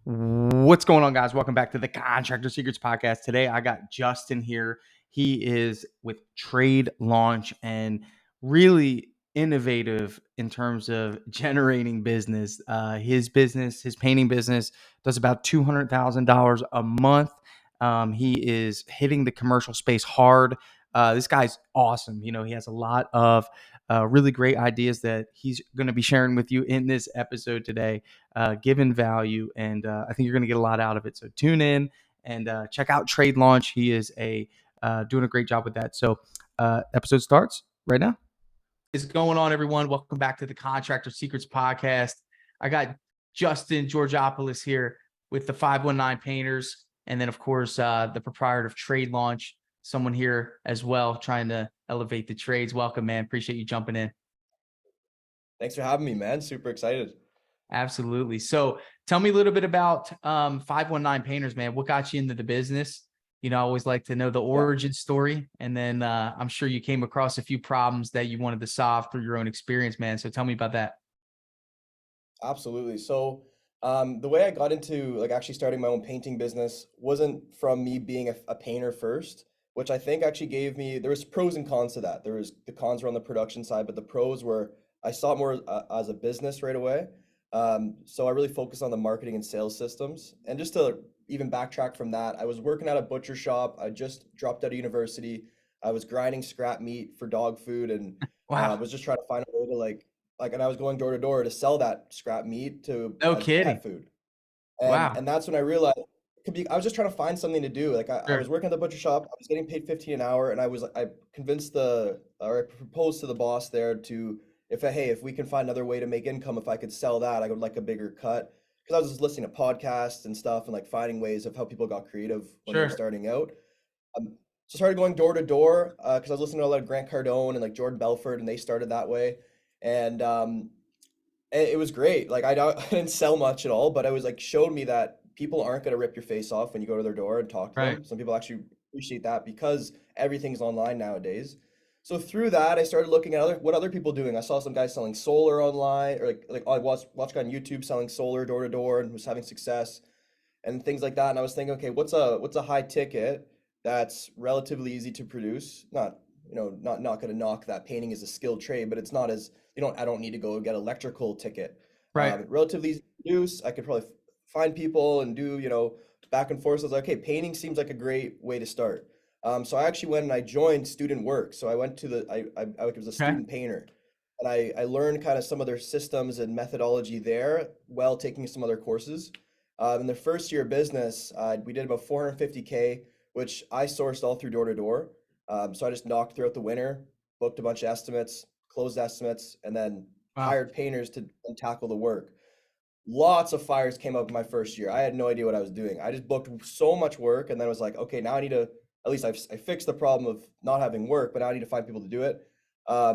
What's going on, guys? Welcome back to the Contractor Secrets Podcast. Today, I got Justin here. He is with Trade Launch and really innovative in terms of generating business. His painting business, does about $200,000 a month. He is hitting the commercial space hard. This guy's awesome. He has a lot of really great ideas that he's going to be sharing with you in this episode today. Given value, and I think you're going to get a lot out of it. So tune in and check out Trade Launch. He is doing a great job with that. So episode starts right now. What's going on, everyone? Welcome back to the Contractor Secrets Podcast. I got Justin Georgopoulos here with the 519 Painters, and then of course the proprietor of Trade Launch. Someone here as well trying to elevate the trades. Welcome, man. Appreciate you jumping in. Thanks for having me, man. Super excited. Absolutely. So tell me a little bit about 519 Painters, man. What got you into the business? I always like to know the origin story. And then I'm sure you came across a few problems that you wanted to solve through your own experience, man. So tell me about that. Absolutely. So the way I got into actually starting my own painting business wasn't from me being a painter first, which I think actually gave me, there was pros and cons to that. There was the cons were on the production side, but the pros were I saw it more as a business right away. So I really focused on the marketing and sales systems. And just to even backtrack from that, I was working at a butcher shop. I just dropped out of university. I was grinding scrap meat for dog food and Wow. was just trying to find a way to and I was going door to door to sell that scrap meat to No as kidding. pet food. Wow. And that's when I realized I was just trying to find something to do. I was Sure. working at the butcher shop. I was getting paid 15 an hour, and I convinced or I proposed to the boss there to if we can find another way to make income, if I could sell that, I would like a bigger cut. Because I was just listening to podcasts and stuff and like finding ways of how people got creative when they were Sure. starting out. So I started going door to door because I was listening to a lot of Grant Cardone and like Jordan Belfort, and they started that way. And it was great. I didn't sell much at all, but it was like showed me that people aren't going to rip your face off when you go to their door and talk to Right. them. Some people actually appreciate that because everything's online nowadays. So through that, I started looking at what other people doing. I saw some guys selling solar online, or I watched guy on YouTube selling solar door to door and was having success and things like that. And I was thinking, okay, what's a high ticket that's relatively easy to produce? Not going to knock that painting is a skilled trade, but it's not as I don't need to go get electrical ticket. Right. Relatively easy to produce. I could probably find people and do back and forth. So I was like, okay, painting seems like a great way to start. So I actually went and I joined student work. So I went to I was a Okay. student painter, and I learned kind of some of their systems and methodology there while taking some other courses. In the first year of business, we did about 450K, which I sourced all through door to door. So I just knocked throughout the winter, booked a bunch of estimates, closed estimates, and then Wow. hired painters to tackle the work. Lots of fires came up my first year. I had no idea what I was doing. I just booked so much work and then was like, okay, now I need to, at least I fixed the problem of not having work, but now I need to find people to do it.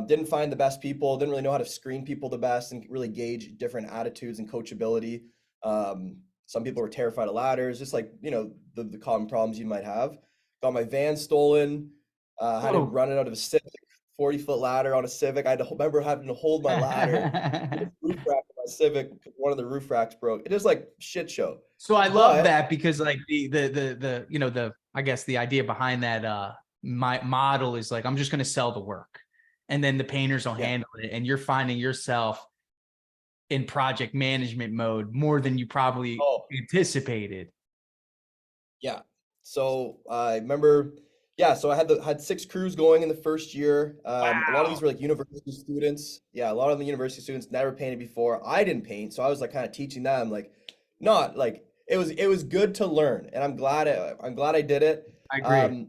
Didn't find the best people, didn't really know how to screen people the best and really gauge different attitudes and coachability. Some people were terrified of ladders, just like, the common problems you might have. Got my van stolen, had to run it out of a Civic, 40-foot ladder on a Civic. I had to remember having to hold my ladder with a roof rack of my Civic because one of the roof racks broke. It is like shit show. So I love that because like the I guess the idea behind that my model is like I'm just going to sell the work and then the painters will handle it, and you're finding yourself in project management mode more than you probably anticipated. Yeah. So I remember, so I had 6 crews going in the first year. A lot of these were like university students. Yeah, a lot of the university students never painted before. I didn't paint, so I was like kind of teaching them, like not like it was good to learn, and I'm glad I did it. I agree.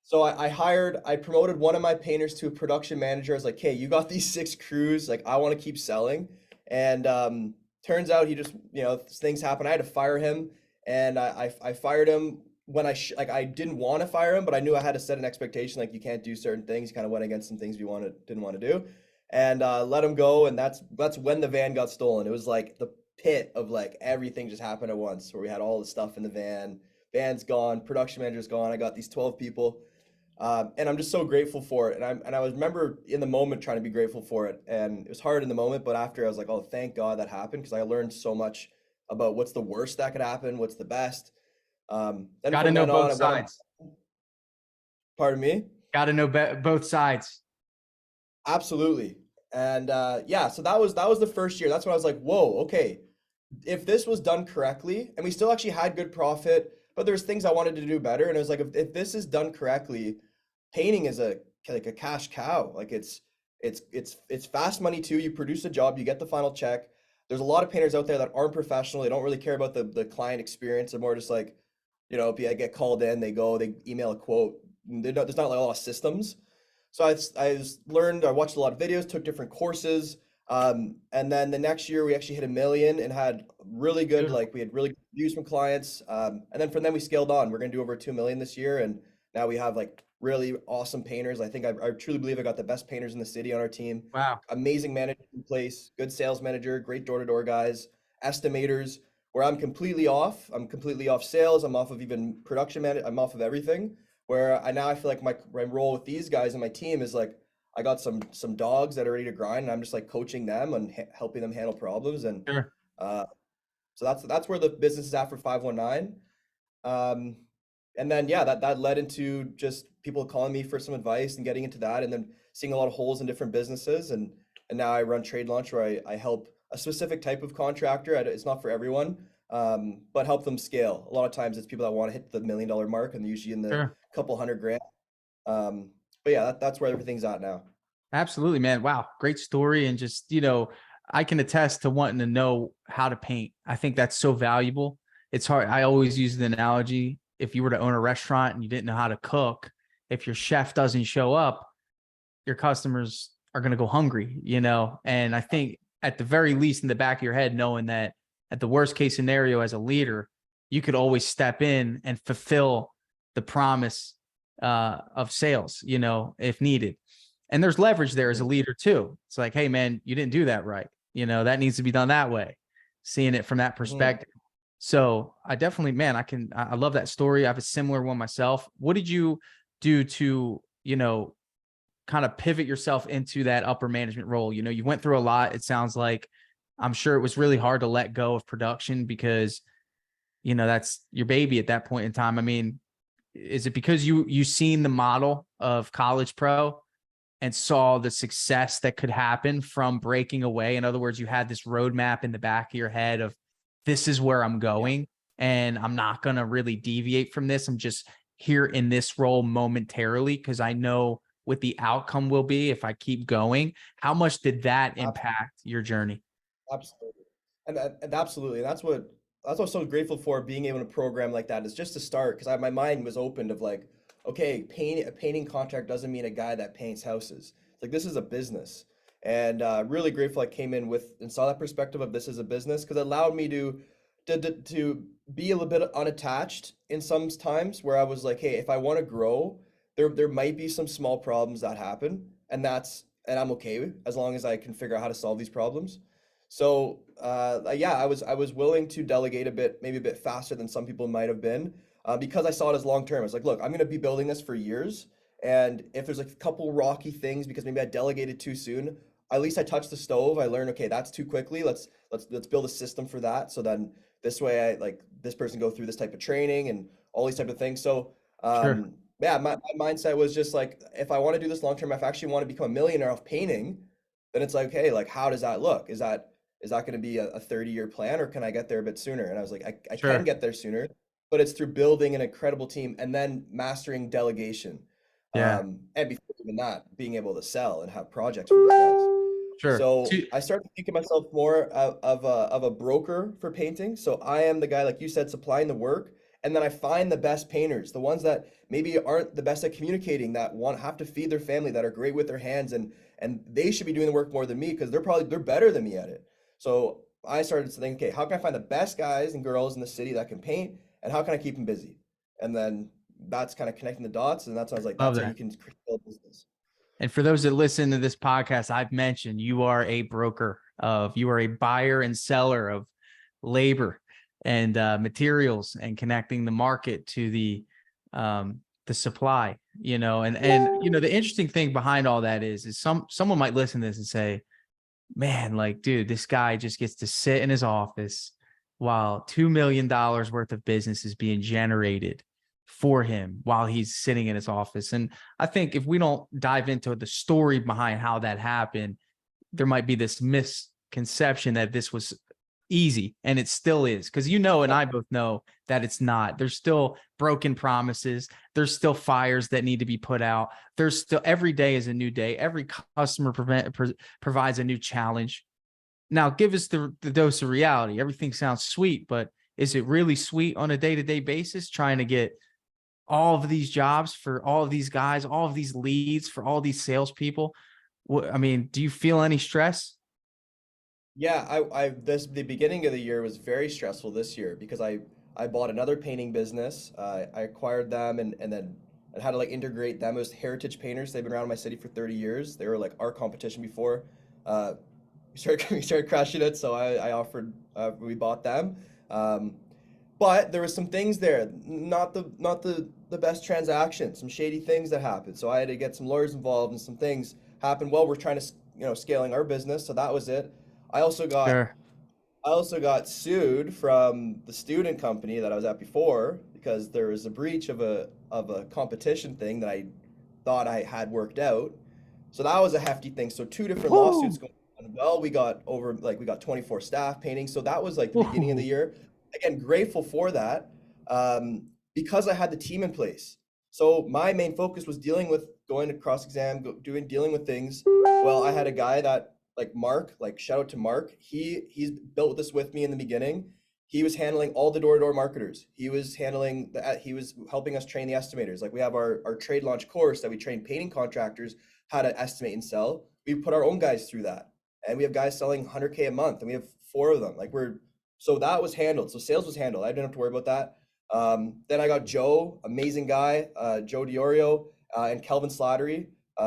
So I promoted one of my painters to a production manager. I was like, hey, you got these 6 crews, like I want to keep selling. And turns out he just, things happen. I had to fire him, and I fired him when I didn't want to fire him, but I knew I had to set an expectation, like you can't do certain things. He kind of went against some things didn't want to do, and let him go. And that's when the van got stolen. It was like the pit of like everything just happened at once, where we had all the stuff in the van's gone, production manager's gone. I got these 12 people. And I'm just so grateful for it. And I remember in the moment trying to be grateful for it. And it was hard in the moment, but after I was like, oh, thank God that happened, because I learned so much about what's the worst that could happen, what's the best. Then Got to from know then both on, sides. pardon me? Got to know both sides. Absolutely. And yeah, so that was the first year. That's when I was like, whoa, okay. If this was done correctly, and we still actually had good profit, but there's things I wanted to do better. And it was like, if this is done correctly, painting is like a cash cow. Like it's fast money too. You produce a job, you get the final check. There's a lot of painters out there that aren't professional. They don't really care about the client experience. They're more just like, if I get called in, they go, they email a quote. There's not like a lot of systems. So I watched a lot of videos, took different courses. And then the next year we actually hit 1 million and had really good, Beautiful. we had really good reviews from clients. And then from then we scaled on. We're going to do over 2 million this year. And now we have like really awesome painters. I think I truly believe I got the best painters in the city on our team. Wow. Amazing manager in place, good sales manager, great door-to-door guys, estimators, where I'm completely off. I'm completely off sales. I'm off of even production man. I'm off of everything. Where I feel like my role with these guys and my team is like I got some dogs that are ready to grind, and I'm just like coaching them and helping them handle problems. And Sure. uh, so that's where the business is at for 519. Um, and then yeah, that led into just people calling me for some advice and getting into that, and then seeing a lot of holes in different businesses. And now I run Trade Launch, where I help a specific type of contractor. It's not for everyone, but help them scale. A lot of times it's people that want to hit the $1 million mark, and they're usually in the Sure. couple hundred grand. But yeah, that's where everything's at now. Absolutely, man. Wow. Great story. And just, I can attest to wanting to know how to paint. I think that's so valuable. It's hard. I always use the analogy. If you were to own a restaurant and you didn't know how to cook, if your chef doesn't show up, your customers are going to go hungry, And I think at the very least in the back of your head, knowing that at the worst case scenario as a leader, you could always step in and fulfill the promise of sales, if needed. And there's leverage there as a leader too. It's like, hey man, you didn't do that right. That needs to be done that way. Seeing it from that perspective. So I definitely, man, I love that story. I have a similar one myself. What did you do to, kind of pivot yourself into that upper management role? You went through a lot. It sounds like, I'm sure it was really hard to let go of production because, that's your baby at that point in time. I mean, is it because you seen the model of college pro and saw the success that could happen from breaking away? In other words, you had this roadmap in the back of your head of this is where I'm going, and I'm not going to really deviate from this. I'm just here in this role momentarily because I know what the outcome will be if I keep going. How much did that impact your journey? Absolutely. And absolutely. And that's what I'm so grateful for, being able to program like that, is just to start, because my mind was opened of like, okay, a painting contract doesn't mean a guy that paints houses. It's like, this is a business. And really grateful I came in with and saw that perspective of this as a business, because it allowed me to be a little bit unattached in some times, where I was like, hey, if I want to grow, there might be some small problems that happen, and I'm okay as long as I can figure out how to solve these problems. So yeah, I was willing to delegate a bit, maybe a bit faster than some people might have been, because I saw it as long term. I was like, look, I'm going to be building this for years, and if there's like a couple rocky things because maybe I delegated too soon, at least I touched the stove. I learned, okay, that's too quickly. Let's build a system for that. So then this way, I like this person go through this type of training and all these type of things. So Sure. yeah, my mindset was just like, if I want to do this long term, if I actually want to become a millionaire off painting, then it's like, hey, like, how does that look? Is that going to be a 30-year plan, or can I get there a bit sooner? And I was like, I can Sure. get there sooner, but it's through building an incredible team and then mastering delegation. Yeah. And before even that, being able to sell and have projects for these guys. Sure. So I started thinking of myself more of a broker for painting. So I am the guy, like you said, supplying the work, and then I find the best painters, the ones that maybe aren't the best at communicating, that have to feed their family, that are great with their hands, and they should be doing the work more than me, because they're better than me at it. So I started to think, okay, how can I find the best guys and girls in the city that can paint, and how can I keep them busy? And then that's kind of connecting the dots, and that's when I was like, Love that's how that. you can build business. And for those that listen to this podcast, I've mentioned you are a broker you are a buyer and seller of labor and materials, and connecting the market to the supply, and the interesting thing behind all that is someone might listen to this and say, man, like, dude, this guy just gets to sit in his office while $2 million worth of business is being generated for him while he's sitting in his office. And I think if we don't dive into the story behind how that happened, there might be this misconception that this was easy, and it still is, because and I both know that it's not. There's still broken promises. There's still fires that need to be put out. There's still, every day is a new day. Every customer provides a new challenge. Now, give us the dose of reality. Everything sounds sweet, but is it really sweet on a day-to-day basis, trying to get all of these jobs for all of these guys, all of these leads for all these salespeople? I mean, do you feel any stress? Yeah, the beginning of the year was very stressful this year because I bought another painting business. I acquired them and then and had to like integrate them. It was Heritage Painters. They've been around my city for 30 years. They were like our competition before. Uh, we started crushing it, so I offered we bought them. Um, but there was some things there, not the best transaction, some shady things that happened. So I had to get some lawyers involved and some things happened while we're trying to scaling our business. So that was it. I also got Sure. I also got sued from the student company that I was at before because there was a breach of a competition thing that I thought I had worked out. So that was a hefty thing. So two different lawsuits Woo! going on. Well, we got 24 staff painting. So that was like the beginning of the Woo! year. Again, grateful for that because I had the team in place. So my main focus was dealing with going to cross exam, dealing with things. Well, I had a guy that like Mark, like shout out to Mark. He's built this with me in the beginning. He was handling all the door-to-door marketers. He was helping us train the estimators. Like we have our trade launch course that we train painting contractors how to estimate and sell. We put our own guys through that. And we have guys selling 100K a month and we have 4 of them. So that was handled. So sales was handled. I didn't have to worry about that. Then I got Joe, amazing guy, Joe Diorio, and Kelvin Slattery,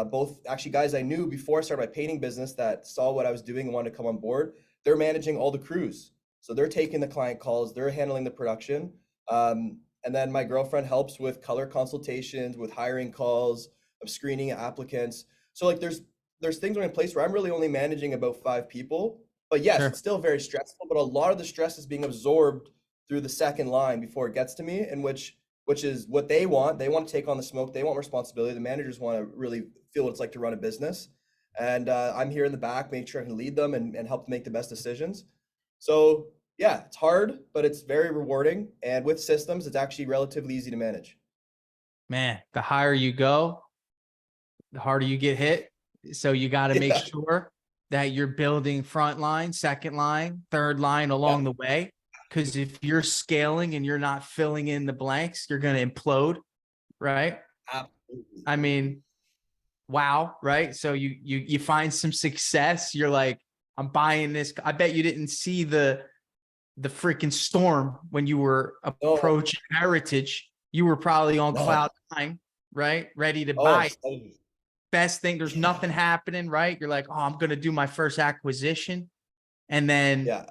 both actually guys I knew before I started my painting business that saw what I was doing and wanted to come on board. They're managing all the crews. So they're taking the client calls, they're handling the production. And then my girlfriend helps with color consultations, with hiring calls, of screening applicants. So like there's things in place where I'm really only managing about 5 people. But yes, Sure. it's still very stressful, but a lot of the stress is being absorbed through the second line before it gets to me, in which is what they want. They want to take on the smoke. They want responsibility. The managers want to really feel what it's like to run a business. And I'm here in the back, making sure I can lead them and help them make the best decisions. So yeah, it's hard, but it's very rewarding. And with systems, it's actually relatively easy to manage. Man, the higher you go, the harder you get hit. So you got to make Yeah, sure that you're building front line, second line, third line yeah, along the way. Because if you're scaling and you're not filling in the blanks, you're going to implode, right? absolutely. I mean, wow, right? So you find some success. You're like, I'm buying this. I bet you didn't see the freaking storm when you were No, approaching Heritage. You were probably on no. cloud 9, right? Ready to Oh, I'm buy. excited. Best thing, there's nothing happening, right? You're like, oh, I'm going to do my first acquisition. And then Yeah,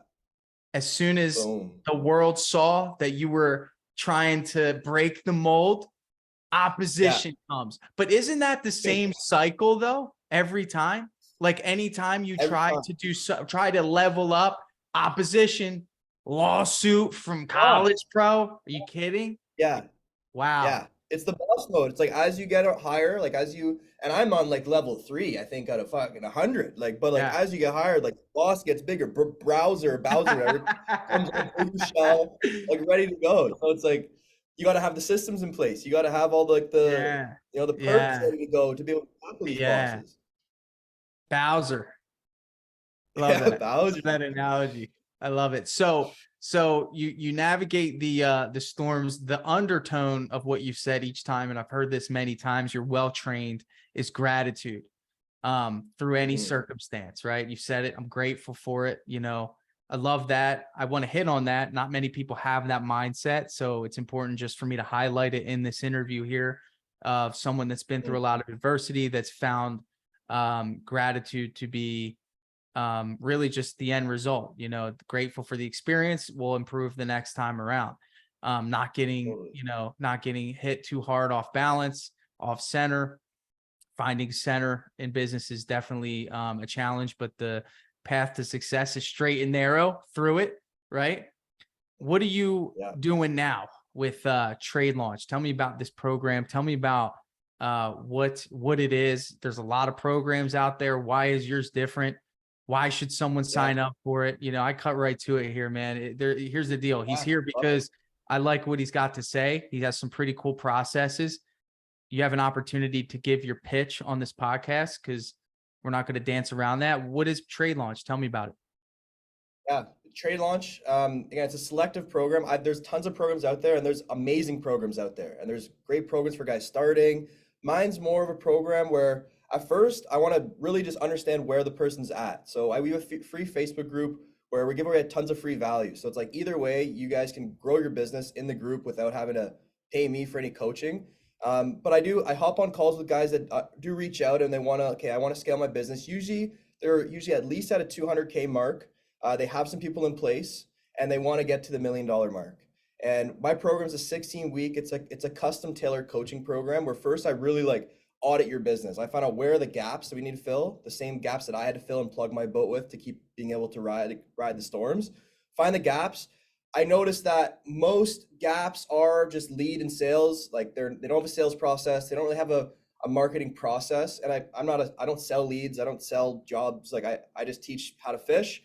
as soon as boom. the world saw that you were trying to break the mold, Yeah, opposition comes. But isn't that the big same cycle though? Every time? Like anytime you every try time. to try to level up, opposition, lawsuit from Oh, college pro. Are you kidding? yeah. Wow. Yeah, it's the boss mode. It's like as you get higher, like and I'm on like level 3, I think out of fucking 100. Like, but like Yeah. as you get higher, like the boss gets bigger. Bowser, whatever, comes on blue shell, like ready to go. So it's like you got to have the systems in place. You got to have all like Yeah. the perks Yeah. ready to go to be able to tackle these Yeah. bosses. Bowser. Love Yeah, that. Bowser. That analogy. I love it. So you navigate the storms, the undertone of what you've said each time, and I've heard this many times, you're well trained, is gratitude through any Mhm. circumstance, right? You said it. I'm grateful for it. I love that. I want to hit on that. Not many people have that mindset. So it's important just for me to highlight it in this interview here of someone that's been through a lot of adversity, that's found gratitude to be really just the end result. Grateful for the experience, will improve the next time around. Not getting, Totally. not getting hit too hard off balance, off center. Finding center in business is definitely a challenge, but the path to success is straight and narrow through it, right? what are you Yeah. doing now with Trade Launch? Tell me about this program. Tell me about what it is. There's a lot of programs out there. Why is yours different? Why should someone Yeah. sign up for it? I cut right to it here, man. Here's the deal. He's Yeah. here Love it. because I like what he's got to say. He has some pretty cool processes. You have an opportunity to give your pitch on this podcast because we're not going to dance around that. What is Trade Launch? Tell me about it. Yeah, Trade Launch. Again, it's a selective program. There's tons of programs out there, and there's amazing programs out there, and there's great programs for guys starting. Mine's more of a program where at first I want to really just understand where the person's at. So we have a free Facebook group where we give away tons of free value. So it's like either way, you guys can grow your business in the group without having to pay me for any coaching. But I hop on calls with guys that do reach out and they want to, okay, I want to scale my business. Usually they're usually at least at a 200K mark. They have some people in place and they want to get to the $1 million mark. And my program is a 16-week. It's a custom tailored coaching program where first I really like audit your business. I find out where are the gaps that we need to fill, the same gaps that I had to fill and plug my boat with to keep being able to ride the storms. Find the gaps. I noticed that most gaps are just lead and sales. Like they don't have a sales process. They don't really have a marketing process. And I don't sell leads. I don't sell jobs. Like I just teach how to fish.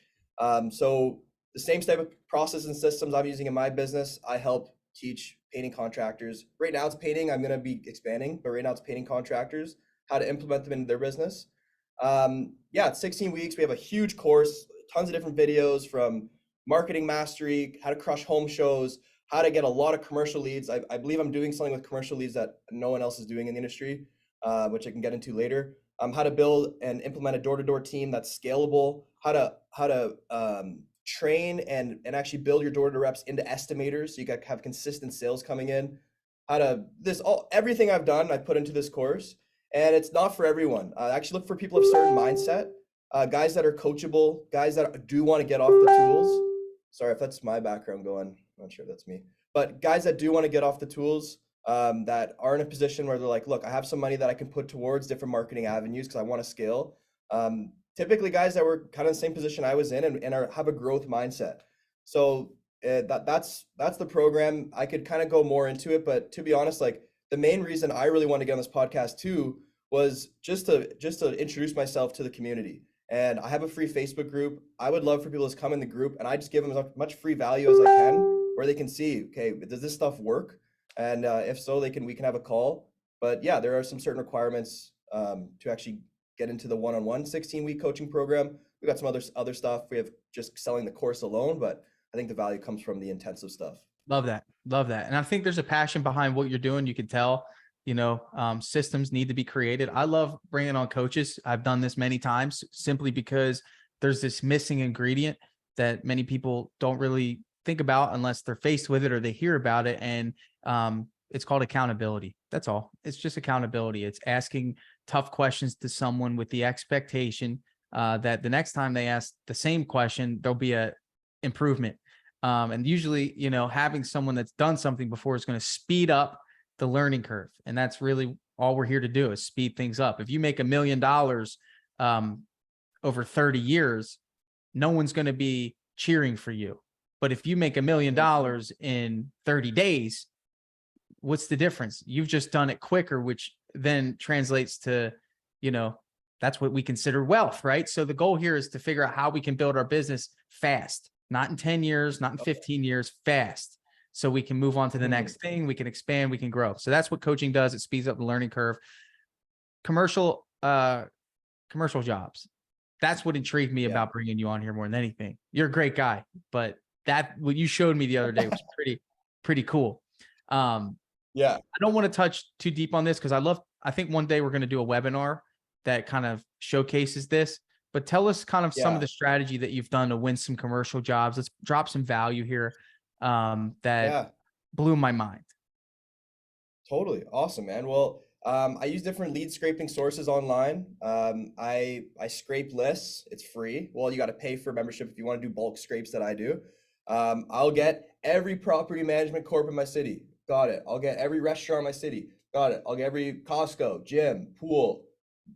So the same type of process and systems I'm using in my business, I help teach painting contractors. Right now it's painting. I'm going to be expanding, but right now it's painting contractors, how to implement them in their business. Yeah, it's 16 weeks. We have a huge course, tons of different videos from marketing mastery, how to crush home shows, how to get a lot of commercial leads. I believe I'm doing something with commercial leads that no one else is doing in the industry, which I can get into later. How to build and implement a door-to-door team that's scalable, how to train and actually build your door-to-door reps into estimators so you can have consistent sales coming in. Everything I've done, I put into this course, and it's not for everyone. I actually look for people of certain mindset, guys that are coachable, guys that do want to get off the tools. Sorry if that's my background going. I'm not sure if that's me, but guys that do want to get off the tools, that are in a position where they're like, look, I have some money that I can put towards different marketing avenues because I want to scale. Typically guys that were kind of the same position I was in and have a growth mindset. So that's the program. I could kind of go more into it, but to be honest, like the main reason I really wanted to get on this podcast too was just to introduce myself to the community. And I have a free Facebook group. I would love for people to come in the group and I just give them as much free value as I can where they can see, okay, does this stuff work? And if so, we can have a call. But yeah, there are some certain requirements to actually get into the one-on-one 16-week coaching program. We got some other stuff. We have just selling the course alone, but I think the value comes from the intensive stuff. Love that. Love that. And I think there's a passion behind what you're doing. You can tell, systems need to be created. I love bringing on coaches. I've done this many times simply because there's this missing ingredient that many people don't really think about unless they're faced with it or they hear about it. And it's called accountability. That's all. It's just accountability. It's asking tough questions to someone with the expectation that the next time they ask the same question, there'll be a improvement. And usually, having someone that's done something before is going to speed up the learning curve. And that's really all we're here to do is speed things up. If you make $1 million over 30 years, no one's going to be cheering for you. But if you make $1 million in 30 days, what's the difference? You've just done it quicker, which then translates to, that's what we consider wealth, right? So the goal here is to figure out how we can build our business fast, not in 10 years, not in 15 years, fast. So we can move on to the next thing. We can expand, we can grow. So that's what coaching does. It speeds up the learning curve. Commercial jobs. That's what intrigued me about bringing you on here more than anything. You're a great guy, but what you showed me the other day was pretty cool. I don't want to touch too deep on this because I think one day we're going to do a webinar that kind of showcases this, but tell us kind of some of the strategy that you've done to win some commercial jobs. Let's drop some value here that blew my mind. Totally. Awesome, man. Well, I use different lead scraping sources online. I scrape lists. It's free. Well, you got to pay for membership if you want to do bulk scrapes that I do. I'll get every property management corp in my city. Got it. I'll get every restaurant in my city. Got it. I'll get every Costco, gym, pool,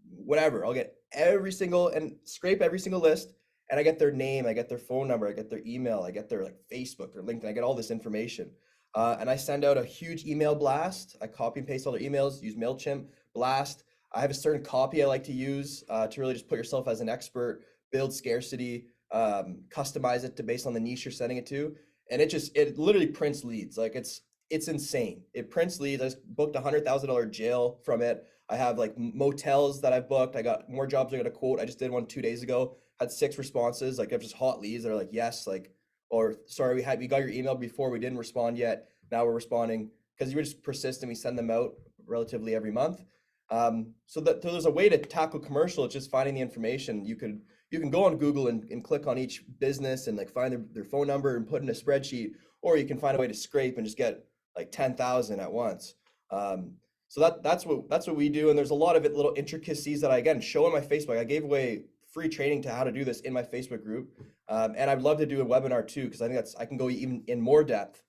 whatever. I'll get and scrape every single list. and I get their name, I get their phone number, I get their email, I get their like Facebook or LinkedIn, I get all this information. And I send out a huge email blast. I copy and paste all their emails, use MailChimp, blast. I have a certain copy I like to use to really just put yourself as an expert, build scarcity, customize it to based on the niche you're sending it to. And it literally prints leads. Like it's insane. It prints leads. I just booked $100,000 jail from it. I have like motels that I've booked. I got more jobs I got a quote. I just did one 2 days ago, had 6 responses. Like I have just hot leads that are like, yes, like, or sorry, we got your email before, we didn't respond yet. Now we're responding, because you were just persistent. We send them out relatively every month. So there's a way to tackle commercial. It's just finding the information. You can go on Google and click on each business and like find their phone number and put in a spreadsheet, or you can find a way to scrape and just get like 10,000 at once. So that's what we do. And there's a lot of little intricacies that I again show on my Facebook. I gave away free training to how to do this in my Facebook group. And I'd love to do a webinar too, because I think I can go even in more depth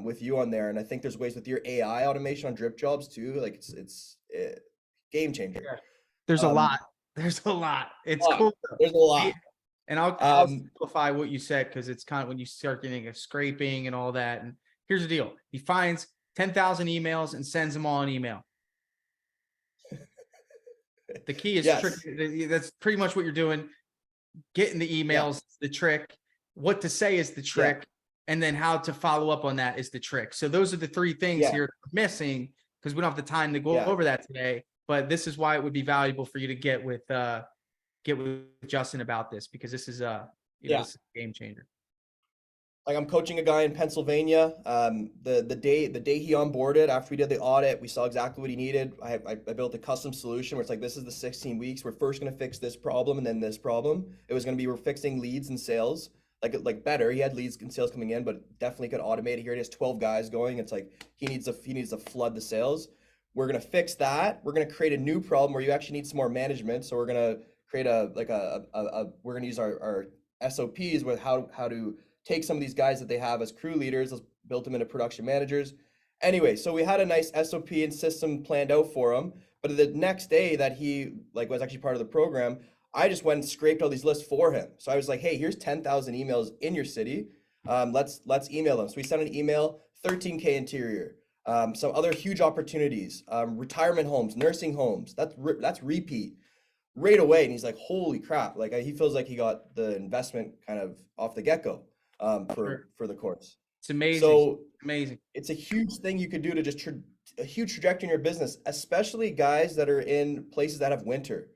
with you on there. And I think there's ways with your AI automation on Dripjobs too. Like it's game changer. Yeah. There's a lot. There's a lot. It's cool. There's a lot. And I'll simplify what you said, because it's kind of when you start getting a scraping and all that. And here's the deal. He finds 10,000 emails and sends them all an email. The key is that's pretty much what you're doing. Getting the emails is the trick. What to say is the trick. And then how to follow up on that is the trick. So those are the 3 things here missing, because we don't have the time to go over that today. But this is why it would be valuable for you to get with Justin about this, because this is this is a game changer. Like I'm coaching a guy in Pennsylvania. The day he onboarded, after we did the audit, we saw exactly what he needed. I built a custom solution where it's like, this is the 16 weeks. We're first going to fix this problem and then this problem. It was going to be, we're fixing leads and sales. Like better. He had leads and sales coming in, but definitely could automate it. Here he has 12 guys going. It's like he needs to flood the sales. We're going to fix that. We're going to create a new problem where you actually need some more management. So we're going to create we're going to use our SOPs with how to take some of these guys that they have as crew leaders, let's build them into production managers. Anyway, so we had a nice SOP and system planned out for him. But the next day that he was actually part of the program, I just went and scraped all these lists for him. So I was like, hey, here's 10,000 emails in your city. Let's email them. So we sent an email, 13K interior, some other huge opportunities, retirement homes, nursing homes. That's repeat right away. And he's like, holy crap. Like he feels like he got the investment kind of off the get-go for the course. It's amazing. So amazing. It's a huge thing you could do to just a huge trajectory in your business, especially guys that are in places that have winter.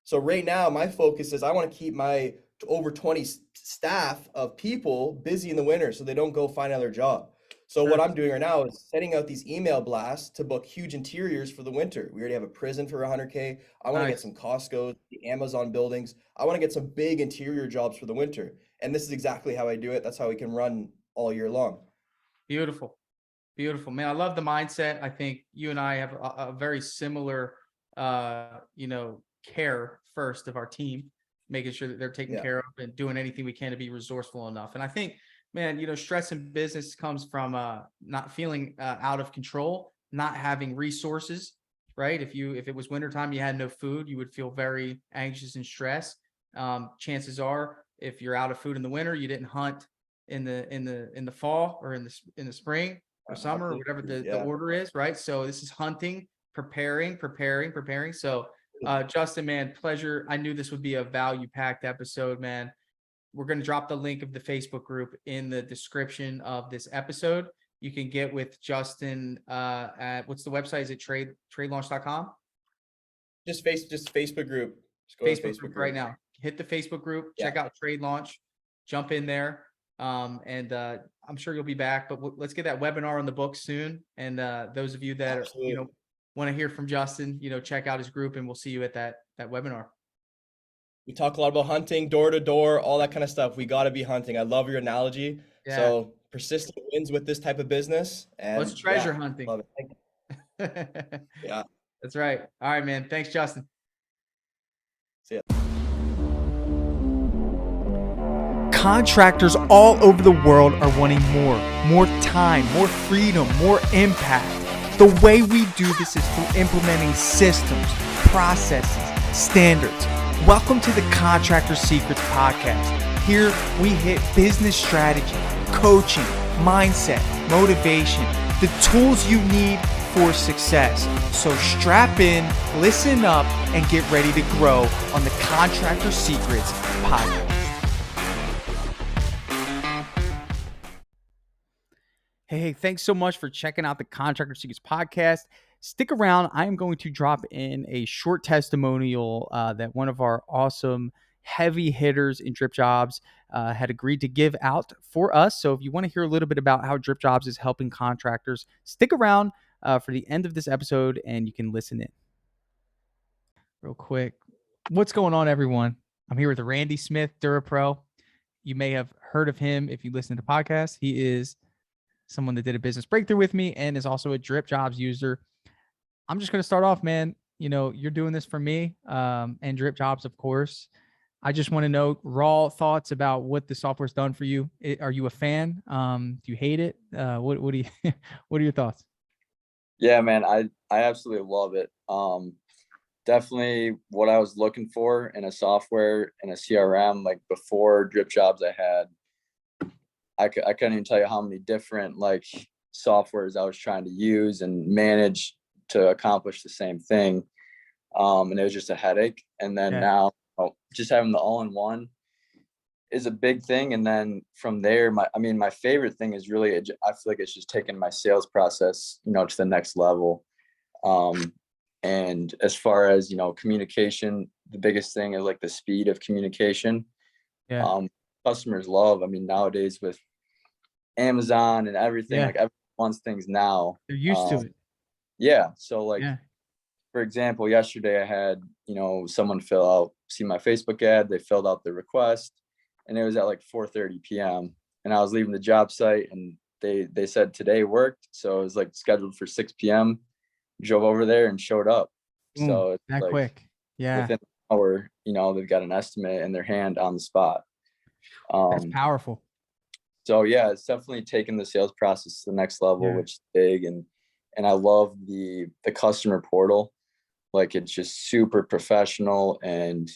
So right now, my focus is I want to keep my over 20 staff of people busy in the winter so they don't go find another job. So what I'm doing right now is sending out these email blasts to book huge interiors for the winter. We already have a prison for 100K. I want to get some Costco, the Amazon buildings. I want to get some big interior jobs for the winter. And this is exactly how I do it. That's how we can run all year long. Beautiful. Beautiful, man. I love the mindset. I think you and I have a very similar, care first of our team, making sure that they're taken care of and doing anything we can to be resourceful enough. And I think, man, stress in business comes from not feeling out of control, not having resources, right? If it was wintertime, you had no food, you would feel very anxious and stressed. Chances are, if you're out of food in the winter, you didn't hunt in the fall or in the spring or summer or whatever the order is, right? So this is hunting, preparing. So Justin, man, pleasure. I knew this would be a value-packed episode, man. We're going to drop the link of the Facebook group in the description of this episode. You can get with Justin at, what's the website? Is it tradelaunch.com? Just Facebook group. Just go to Facebook group right now. Hit the Facebook group, check out Trade Launch, jump in there. And I'm sure you'll be back, but let's get that webinar on the books soon. And those of you that are, want to hear from Justin, check out his group, and we'll see you at that webinar. We talk a lot about hunting, door to door, all that kind of stuff. We got to be hunting. I love your analogy. Yeah. So persistent wins with this type of business. And let's treasure hunting. Love it. Yeah, that's right. All right, man. Thanks, Justin. See ya. Contractors all over the world are wanting more time, more freedom, more impact. The way we do this is through implementing systems, processes, standards. Welcome to the Contractor Secrets Podcast. Here we hit business strategy, coaching, mindset, motivation, the tools you need for success. So strap in, listen up, and get ready to grow on the Contractor Secrets Podcast. Hey, thanks so much for checking out the Contractor Secrets Podcast. Stick around. I am going to drop in a short testimonial that one of our awesome heavy hitters in Dripjobs had agreed to give out for us. So if you want to hear a little bit about how Dripjobs is helping contractors, stick around for the end of this episode and you can listen in. Real quick. What's going on, everyone? I'm here with Randy Smith, DuraPro. You may have heard of him if you listen to the podcast. He is someone that did a business breakthrough with me and is also a Dripjobs user. I'm just going to start off, man. You know, you're doing this for me and Dripjobs, of course. I just want to know raw thoughts about what the software's done for you. Are you a fan? Do you hate it? What do you, what are your thoughts? Yeah, man, I absolutely love it. Definitely what I was looking for in a software and a CRM. Like before Dripjobs, I couldn't even tell you how many different like softwares I was trying to use and manage to accomplish the same thing. And it was just a headache. And then now just having the all-in-one is a big thing. And then from there, my favorite thing is really, I feel like it's just taking my sales process, to the next level. And as far as, communication, the biggest thing is like the speed of communication. Customers love, nowadays with Amazon and everything, like everyone wants things now. They're used to it. Yeah. So like, for example, yesterday I had, someone see my Facebook ad, they filled out the request and it was at like 4:30 p.m. and I was leaving the job site and they said today worked. So it was like scheduled for 6 p.m. Drove over there and showed up. So it's that like, quick. Yeah. Within an hour, they've got an estimate in their hand on the spot. That's powerful. So yeah, it's definitely taken the sales process to the next level, which is big. And I love the customer portal. Like it's just super professional and,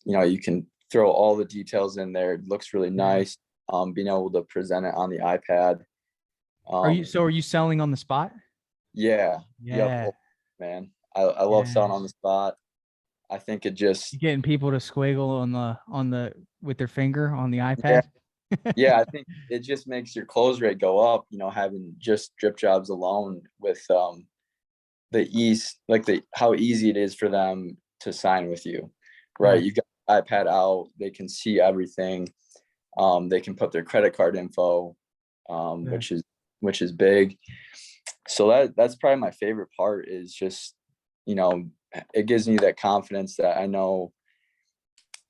you can throw all the details in there. It looks really nice. Being able to present it on the iPad. Are you selling on the spot? Yeah. Yeah. Man. I love selling on the spot. I think it just you're getting people to squiggle on the with their finger on the iPad. Yeah, I think it just makes your close rate go up, having just Dripjobs alone with the ease, like how easy it is for them to sign with you. Right. You got iPad out, they can see everything. They can put their credit card info, which is big. So that's probably my favorite part is just, it gives me that confidence that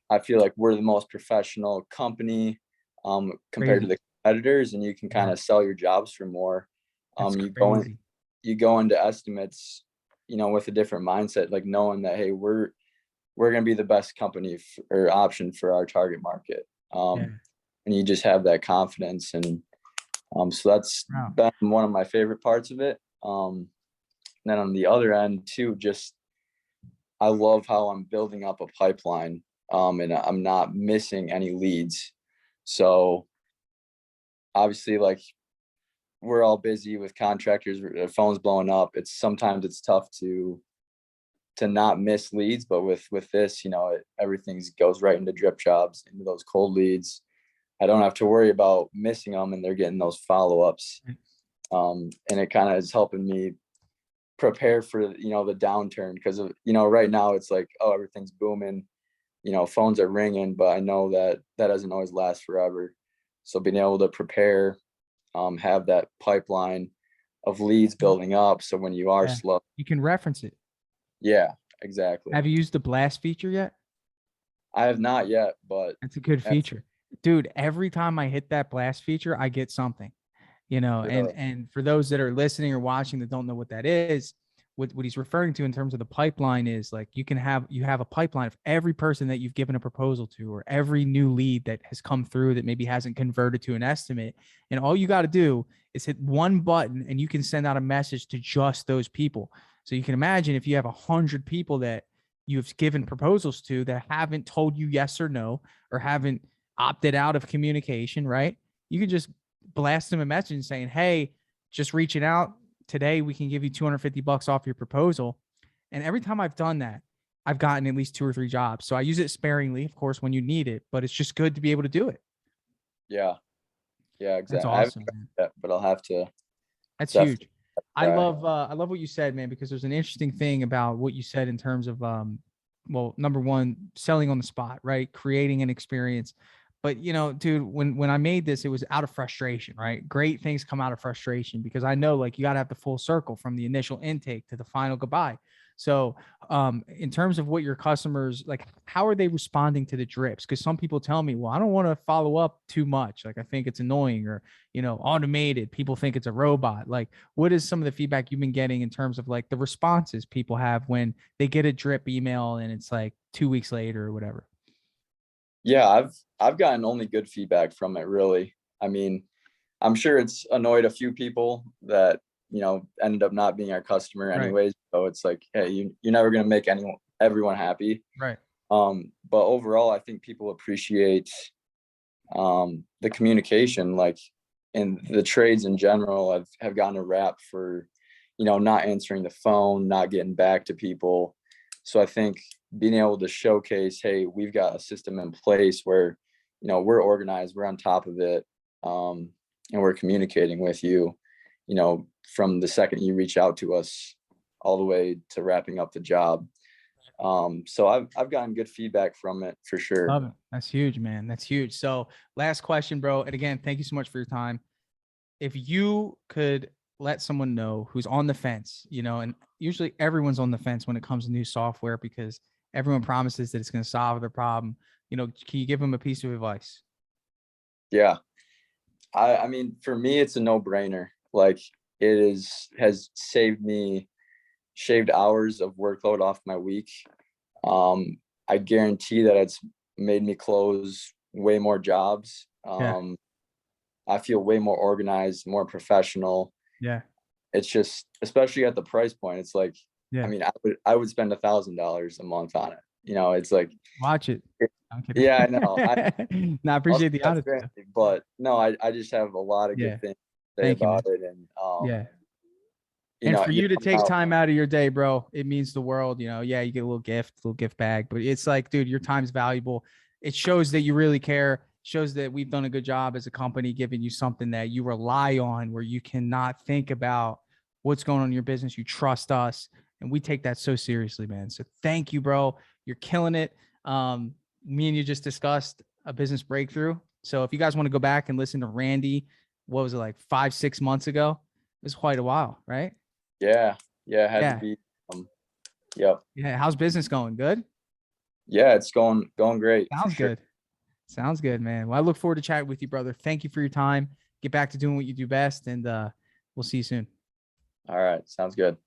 I feel like we're the most professional company compared to the competitors, and you can kind of sell your jobs for more. You go into estimates, with a different mindset, like knowing that, hey, we're going to be the best company or option for our target market. And you just have that confidence. And so that's been one of my favorite parts of it. Then on the other end too, just I love how I'm building up a pipeline and I'm not missing any leads. So obviously, like we're all busy with contractors, their phones blowing up. Sometimes it's tough to not miss leads, but with this, everything goes right into Dripjobs, into those cold leads. I don't have to worry about missing them, and they're getting those follow-ups. And it kind of is helping me prepare for, the downturn, because right now it's like, oh, everything's booming, phones are ringing, but I know that doesn't always last forever. So being able to prepare, have that pipeline of leads building up, so when you are slow, you can reference it. Yeah, exactly. Have you used the blast feature yet? I have not yet, but that's a good feature. Dude, every time I hit that blast feature, I get something, and for those that are listening or watching that don't know what that is, what he's referring to in terms of the pipeline is like you have a pipeline of every person that you've given a proposal to, or every new lead that has come through that maybe hasn't converted to an estimate. And all you got to do is hit one button and you can send out a message to just those people. So you can imagine if you have 100 people that you've given proposals to that haven't told you yes or no, or haven't opted out of communication, right? You can just blast them a message saying, hey, just reaching out today, we can give you $250 off your proposal. And every time I've done that, I've gotten at least 2 or 3 jobs. So I use it sparingly, of course, when you need it, but it's just good to be able to do it. Yeah. Yeah, That's exactly. I haven't awesome, tried man. that, but I'll have to That's definitely huge. I try. love what you said, man, because there's an interesting thing about what you said in terms of well, number one, selling on the spot, right? Creating an experience. But you know, dude, when I made this, it was out of frustration, right? Great things come out of frustration because I know like you got to have the full circle from the initial intake to the final goodbye. So in terms of what your customers like, how are they responding to the drips? Because some people tell me, well, I don't want to follow up too much. Like I think it's annoying, or you know, automated. People think it's a robot. Like, what is some of the feedback you've been getting in terms of like the responses people have when they get a drip email and it's like 2 weeks later or whatever? Yeah, I've gotten only good feedback from it, really. I mean, I'm sure it's annoyed a few people that, you know, ended up not being our customer Right. anyways. So it's like, hey, you're never gonna make everyone happy. Right. But overall, I think people appreciate the communication. Like in the trades in general, have gotten a rap for, you know, not answering the phone, not getting back to people. So I think being able to showcase, hey, we've got a system in place where, you know, we're organized, we're on top of it, and we're communicating with you, you know, from the second you reach out to us all the way to wrapping up the job. So I've gotten good feedback from it for sure. Love it. That's huge, man. That's huge. So last question, bro. And again, thank you so much for your time. If you could let someone know who's on the fence, you know, and usually everyone's on the fence when it comes to new software because everyone promises that it's going to solve their problem. You know, can you give them a piece of advice? Yeah. I mean, for me, it's a no-brainer. Like has shaved hours of workload off my week. I guarantee that it's made me close way more jobs. Yeah. I feel way more organized, more professional. Yeah. It's just, especially at the price point, it's like, I Yeah. mean, I would spend $1,000 a month on it. You know, it's like, Watch it. I'm kidding. yeah, I know. No, I appreciate the That's honesty. granted, but no, I just have a lot of Yeah. good things to say Thank you, man. about it. And, Yeah. you And know, for you to take time out of your day, bro, it means the world. You know, yeah, you get a little gift bag, but it's like, dude, your time's valuable. It shows that you really care. Shows that we've done a good job as a company, giving you something that you rely on, where you cannot think about what's going on in your business. You trust us, and we take that so seriously, man. So thank you, bro. You're killing it. Me and you just discussed a business breakthrough. So if you guys want to go back and listen to Randy, what was it like 5-6 months ago? It was quite a while, right? yeah, it had to Yeah. be, yep. Yeah. How's business going? Good? Yeah, it's going great for Sounds sure. good. Sounds good, man. Well, I look forward to chatting with you, brother. Thank you for your time. Get back to doing what you do best, and we'll see you soon. All right, sounds good.